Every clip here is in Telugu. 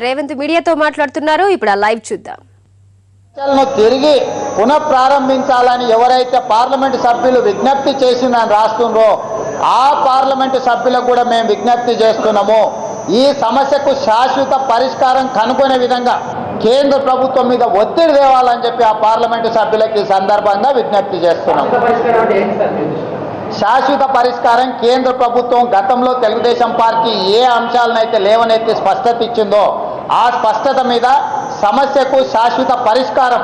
రేవంత్ మీడియాతో మాట్లాడుతున్నారు. ఇప్పుడు ఆ లైవ్ చూద్దాం. తిరిగి పునఃప్రారంభించాలని ఎవరైతే పార్లమెంటు సభ్యులు విజ్ఞప్తి చేసిందని రాస్తుండ్రో ఆ పార్లమెంటు సభ్యులకు కూడా మేము విజ్ఞప్తి చేస్తున్నాము. ఈ సమస్యకు శాశ్వత పరిష్కారం కనుగొనే విధంగా కేంద్ర ప్రభుత్వం మీద ఒత్తిడి తేవాలని చెప్పి ఆ పార్లమెంటు సభ్యులకు ఈ సందర్భంగా విజ్ఞప్తి చేస్తున్నాము. శాశ్వత పరిష్కారం కేంద్ర ప్రభుత్వం గతంలో తెలుగుదేశం పార్టీ ఏ అంశాలనైతే లేవనెత్తి స్పష్టత ఇచ్చిందో ఆ స్పష్టత మీద సమస్యకు శాశ్వత పరిష్కారం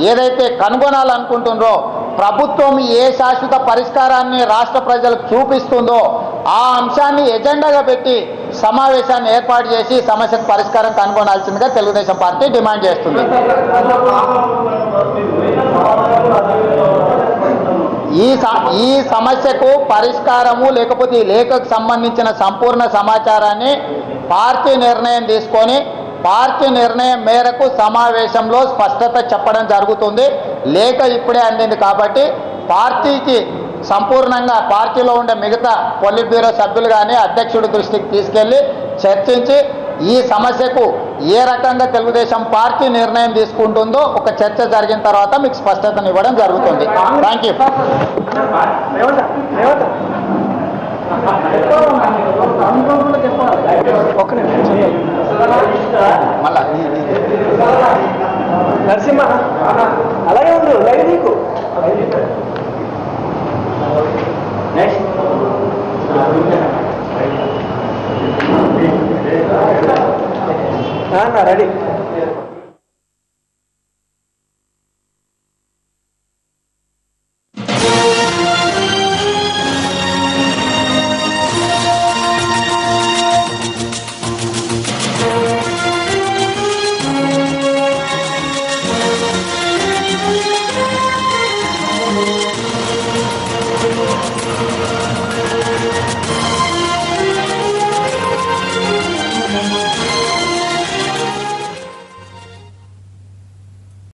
ఏదైతే కనుగొనాలనుకుంటుందో ప్రభుత్వం ఏ శాశ్వత పరిష్కారాన్ని రాష్ట్ర ప్రజలకు చూపిస్తుందో ఆ అంశాన్ని ఎజెండాగా పెట్టి సమావేశాన్ని ఏర్పాటు చేసి సమస్యకు పరిష్కారం కనుగొనాల్సిందిగా తెలుగుదేశం పార్టీ డిమాండ్ చేస్తుంది. ఈ సమస్యకు పరిష్కారము లేకపోతే ఈ లేఖకు సంబంధించిన సంపూర్ణ సమాచారాన్ని పార్టీ నిర్ణయం తీసుకొని పార్టీ నిర్ణయం మేరకు సమావేశంలో స్పష్టత చెప్పడం జరుగుతుంది. లేఖ ఇప్పుడే అందింది కాబట్టి పార్టీకి సంపూర్ణంగా పార్టీలో ఉండే మిగతా పొలిట్ బ్యూరో సభ్యులు కానీ అధ్యక్షుడి దృష్టికి తీసుకెళ్లి చర్చించి ఈ సమస్యకు ఏ రకంగా తెలుగుదేశం పార్టీ నిర్ణయం తీసుకుంటుందో ఒక చర్చ జరిగిన తర్వాత మీకు స్పష్టతను ఇవ్వడం జరుగుతుంది. Thank you. నరసింహ అలాగే ఉండు లైవ్ నీకు రెడీ.